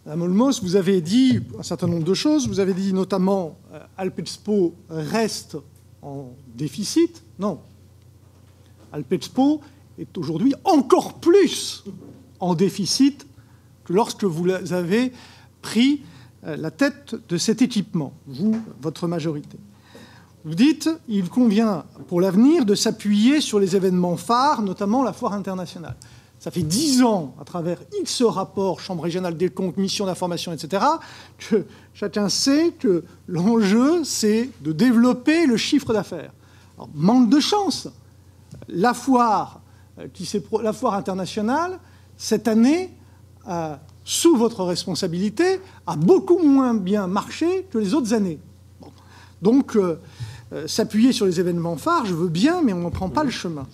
Madame Olmos, vous avez dit un certain nombre de choses. Vous avez dit notamment Alpexpo reste en déficit. Non. Alpexpo est aujourd'hui encore plus en déficit que lorsque vous avez pris la tête de cet équipement, vous, votre majorité. Vous dites il convient pour l'avenir de s'appuyer sur les événements phares, notamment la foire internationale. Ça fait 10 ans, à travers X rapports, Chambre régionale des comptes, mission d'information, etc., que chacun sait que l'enjeu, c'est de développer le chiffre d'affaires. Alors, manque de chance. La foire internationale, cette année, sous votre responsabilité, a beaucoup moins bien marché que les autres années. Bon. Donc, s'appuyer sur les événements phares, je veux bien, mais on n'en prend pas le chemin.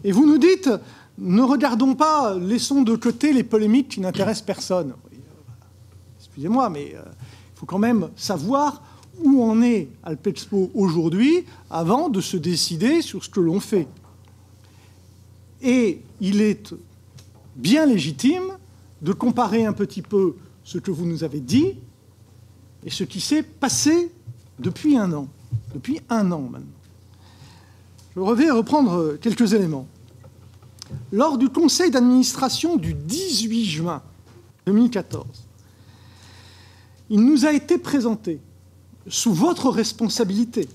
Et vous nous dites... Ne regardons pas, laissons de côté les polémiques qui n'intéressent personne. Excusez-moi, mais il faut quand même savoir où en est Alpexpo aujourd'hui avant de se décider sur ce que l'on fait. Et il est bien légitime de comparer un petit peu ce que vous nous avez dit et ce qui s'est passé depuis un an. Depuis un an maintenant. Je reviens à reprendre quelques éléments. Lors du conseil d'administration du 18 juin 2014, il nous a été présenté, sous votre responsabilité,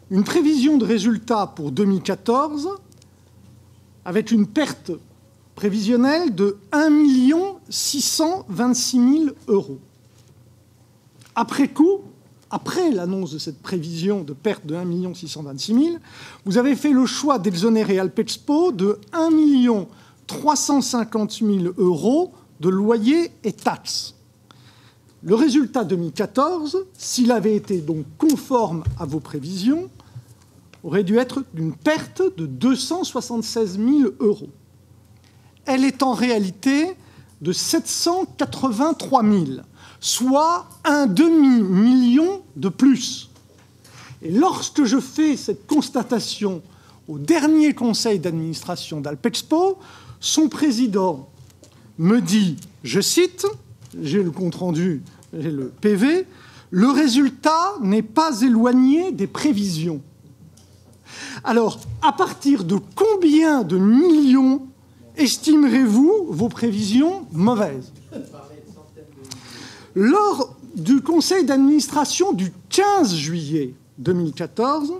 une prévision de résultats pour 2014 avec une perte prévisionnelle de 1 626 000 €. Après coup, après l'annonce de cette prévision de perte de 1 626 000, vous avez fait le choix d'exonérer Alpexpo de 1 350 000 € de loyers et taxes. Le résultat 2014, s'il avait été donc conforme à vos prévisions, aurait dû être d'une perte de 276 000 €. Elle est en réalité de 783 000 €. Soit un demi-million de plus. Et lorsque je fais cette constatation au dernier conseil d'administration d'Alpexpo, son président me dit, je cite, j'ai le compte-rendu, j'ai le PV, « Le résultat n'est pas éloigné des prévisions ». Alors, à partir de combien de millions estimerez-vous vos prévisions mauvaises ? Lors du conseil d'administration du 15 juillet 2014,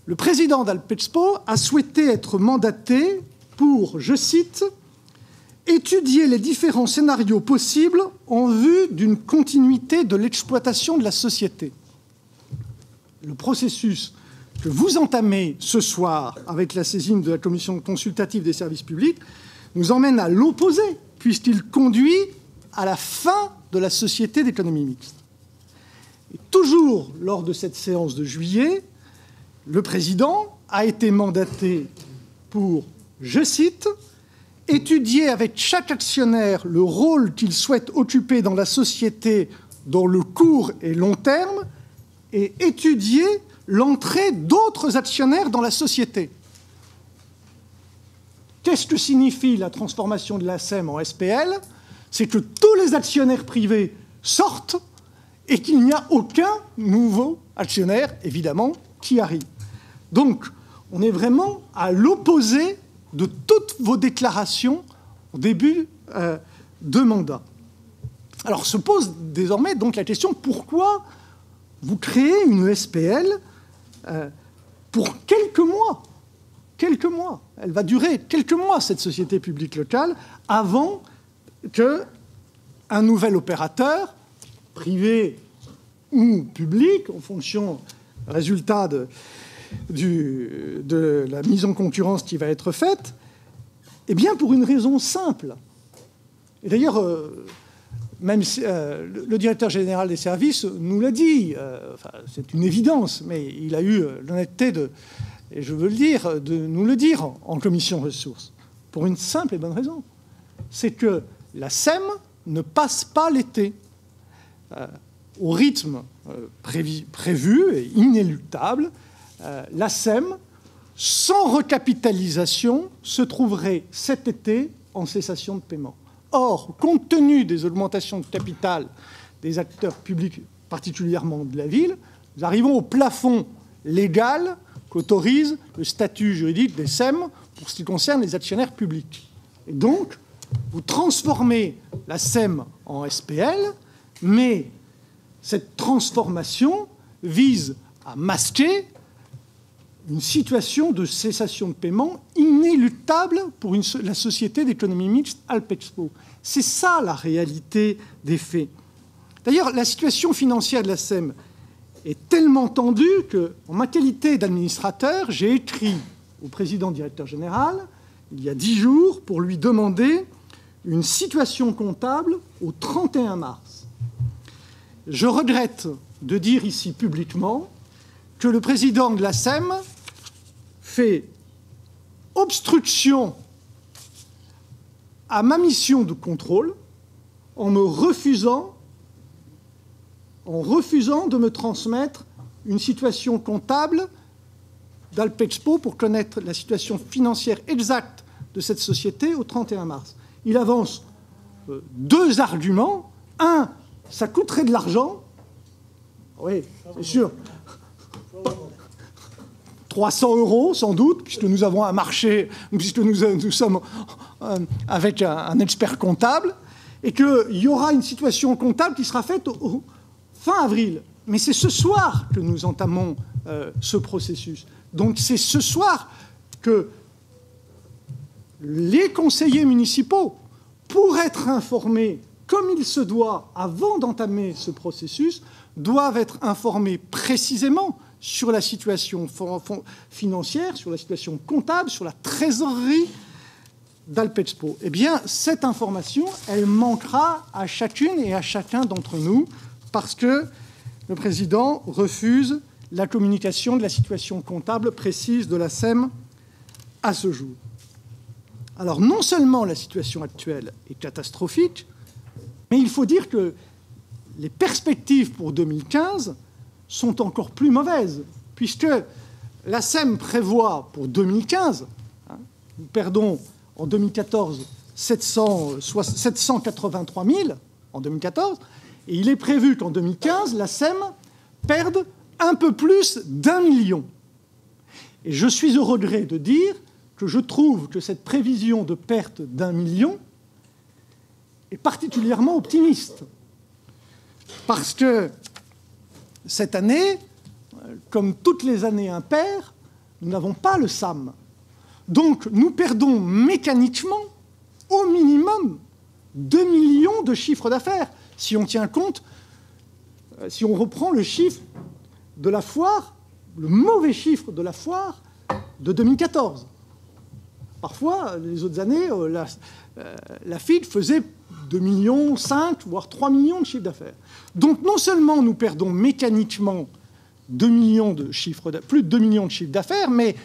le président d'Alpexpo a souhaité être mandaté pour, je cite, « étudier les différents scénarios possibles en vue d'une continuité de l'exploitation de la société ». Le processus que vous entamez ce soir avec la saisine de la commission consultative des services publics nous emmène à l'opposé, puisqu'il conduit à la fin de la société d'économie mixte. Et toujours lors de cette séance de juillet, le président a été mandaté pour, je cite, « étudier avec chaque actionnaire le rôle qu'il souhaite occuper dans la société dans le court et long terme et étudier l'entrée d'autres actionnaires dans la société ». Qu'est-ce que signifie la transformation de la SEM en SPL ? C'est que tous les actionnaires privés sortent et qu'il n'y a aucun nouveau actionnaire, évidemment, qui arrive. Donc, on est vraiment à l'opposé de toutes vos déclarations au début de mandat. Alors, se pose désormais donc la question, pourquoi vous créez une SPL pour quelques mois ? Quelques mois. Elle va durer quelques mois, cette société publique locale, avant qu'un nouvel opérateur, privé ou public, en fonction du résultat de la mise en concurrence qui va être faite, eh bien pour une raison simple. Et d'ailleurs, même le directeur général des services nous l'a dit, c'est une évidence, mais il a eu l'honnêteté et je veux le dire, de nous le dire en commission ressources, pour une simple et bonne raison. C'est que la SEM ne passe pas l'été. Au rythme prévu et inéluctable, la SEM, sans recapitalisation, se trouverait cet été en cessation de paiement. Or, compte tenu des augmentations de capital des acteurs publics, particulièrement de la ville, nous arrivons au plafond légal qu'autorise le statut juridique des SEM pour ce qui concerne les actionnaires publics. Et donc, vous transformez la SEM en SPL, mais cette transformation vise à masquer une situation de cessation de paiement inéluctable pour la société d'économie mixte Alpexpo. C'est ça la réalité des faits. D'ailleurs, la situation financière de la SEM est tellement tendue que, en ma qualité d'administrateur, j'ai écrit au président directeur général, il y a 10 jours, pour lui demander une situation comptable au 31 mars. Je regrette de dire ici publiquement que le président de la SEM fait obstruction à ma mission de contrôle en refusant de me transmettre une situation comptable d'Alpexpo pour connaître la situation financière exacte de cette société au 31 mars. Il avance 2 arguments. Un, ça coûterait de l'argent. Oui, c'est sûr. 300 € sans doute, puisque nous avons un marché, puisque nous sommes avec un expert comptable, et qu'il y aura une situation comptable qui sera faite fin avril. Mais c'est ce soir que nous entamons ce processus. Donc c'est ce soir que les conseillers municipaux, pour être informés comme il se doit avant d'entamer ce processus, doivent être informés précisément sur la situation financière, sur la situation comptable, sur la trésorerie d'Alpexpo. Eh bien, cette information, elle manquera à chacune et à chacun d'entre nous parce que le président refuse la communication de la situation comptable précise de la SEM à ce jour. Alors, non seulement la situation actuelle est catastrophique, mais il faut dire que les perspectives pour 2015 sont encore plus mauvaises, puisque la SEM prévoit pour 2015, nous perdons en 2014 783 000 en 2014, et il est prévu qu'en 2015, la SEM perde un peu plus d'1 million. Et je suis au regret de dire que je trouve que cette prévision de perte d'1 million est particulièrement optimiste. Parce que cette année, comme toutes les années impaires, nous n'avons pas le SAM. Donc nous perdons mécaniquement, au minimum, 2 millions de chiffre d'affaires, si on tient compte, si on reprend le chiffre de la foire, le mauvais chiffre de la foire de 2014. Parfois, les autres années, la FID faisait 2,5 millions, voire 3 millions de chiffre d'affaires. Donc non seulement nous perdons mécaniquement plus de 2 millions de chiffre d'affaires, mais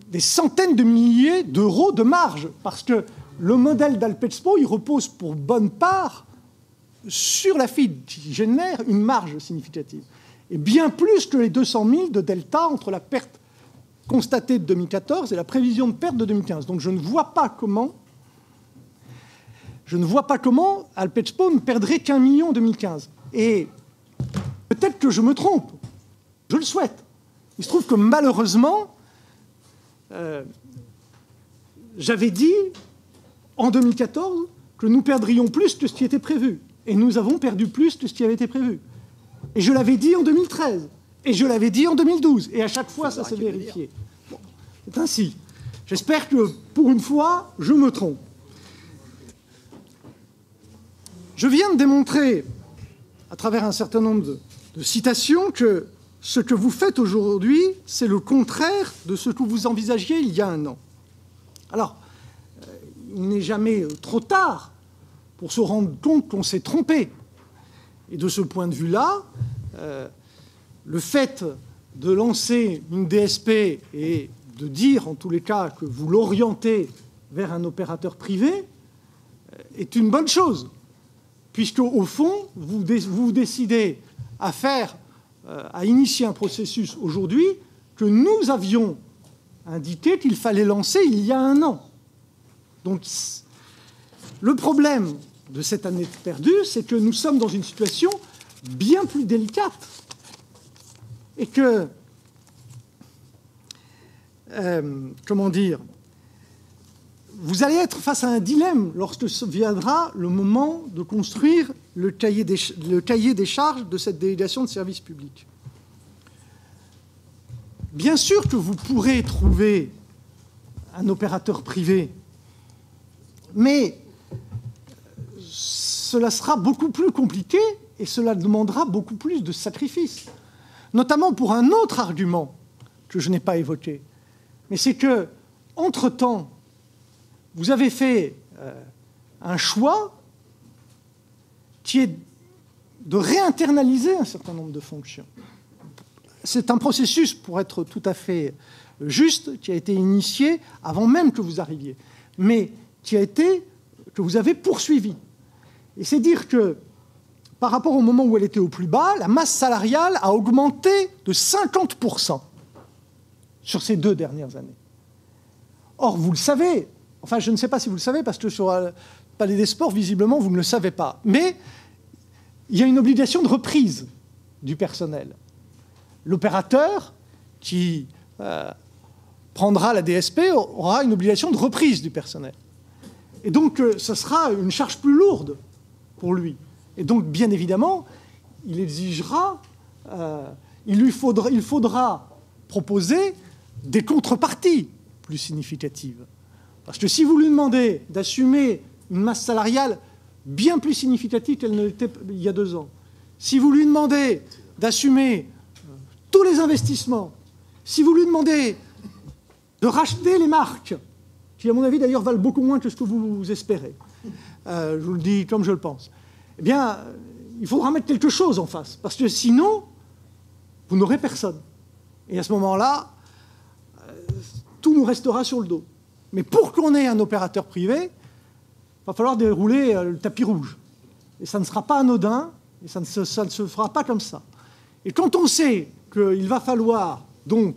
des centaines de milliers d'euros de marge, parce que le modèle d'Alpexpo, il repose pour bonne part sur la FID, qui génère une marge significative. Et bien plus que les 200 000 de delta entre la perte constatée de 2014 et la prévision de perte de 2015. Donc je ne vois pas comment Alpexpo ne perdrait qu'1 million en 2015. Et peut-être que je me trompe. Je le souhaite. Il se trouve que malheureusement, j'avais dit en 2014 que nous perdrions plus que ce qui était prévu. Et nous avons perdu plus que ce qui avait été prévu. Et je l'avais dit en 2013. Et je l'avais dit en 2012. Et à chaque fois, ça s'est vérifié. Bon, c'est ainsi. J'espère que, pour une fois, je me trompe. Je viens de démontrer, à travers un certain nombre de citations, que ce que vous faites aujourd'hui, c'est le contraire de ce que vous envisagiez il y a un an. Alors, il n'est jamais trop tard pour se rendre compte qu'on s'est trompé. Et de ce point de vue-là, le fait de lancer une DSP et de dire, en tous les cas, que vous l'orientez vers un opérateur privé est une bonne chose, puisque, au fond, vous décidez à initier un processus aujourd'hui que nous avions indiqué qu'il fallait lancer il y a un an. Donc, Le problème de cette année perdue, c'est que nous sommes dans une situation bien plus délicate et que, comment dire, vous allez être face à un dilemme lorsque viendra le moment de construire le cahier des charges de cette délégation de service public. Bien sûr que vous pourrez trouver un opérateur privé, mais cela sera beaucoup plus compliqué et cela demandera beaucoup plus de sacrifices, notamment pour un autre argument que je n'ai pas évoqué. Mais c'est que, entre-temps, vous avez fait un choix qui est de réinternaliser un certain nombre de fonctions. C'est un processus, pour être tout à fait juste, qui a été initié avant même que vous arriviez, mais que vous avez poursuivi. Et c'est dire que, par rapport au moment où elle était au plus bas, la masse salariale a augmenté de 50% sur ces 2 dernières années. Or, vous le savez, enfin, je ne sais pas si vous le savez, parce que sur le Palais des Sports, visiblement, vous ne le savez pas, mais il y a une obligation de reprise du personnel. L'opérateur qui prendra la DSP aura une obligation de reprise du personnel. Et donc, ce sera une charge plus lourde pour lui. Et donc, bien évidemment, il exigera, il faudra proposer des contreparties plus significatives. Parce que si vous lui demandez d'assumer une masse salariale bien plus significative qu'elle ne l'était il y a 2 ans, si vous lui demandez d'assumer tous les investissements, si vous lui demandez de racheter les marques, qui, à mon avis, d'ailleurs, valent beaucoup moins que ce que vous espérez, je vous le dis comme je le pense, eh bien, il faudra mettre quelque chose en face, parce que sinon, vous n'aurez personne. Et à ce moment-là, tout nous restera sur le dos. Mais pour qu'on ait un opérateur privé, il va falloir dérouler le tapis rouge. Et ça ne sera pas anodin, et ça ne se fera pas comme ça. Et quand on sait qu'il va falloir, donc,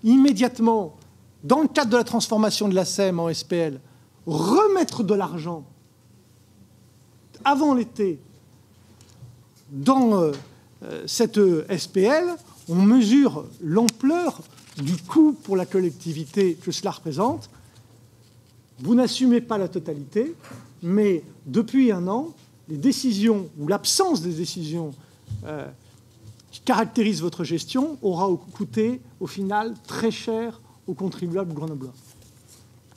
immédiatement, dans le cadre de la transformation de la SEM en SPL, remettre de l'argent avant l'été dans cette SPL, on mesure l'ampleur du coût pour la collectivité que cela représente. Vous n'assumez pas la totalité, mais depuis 1 an, les décisions ou l'absence des décisions qui caractérisent votre gestion aura coûté, au final, très cher aux contribuables grenoblois.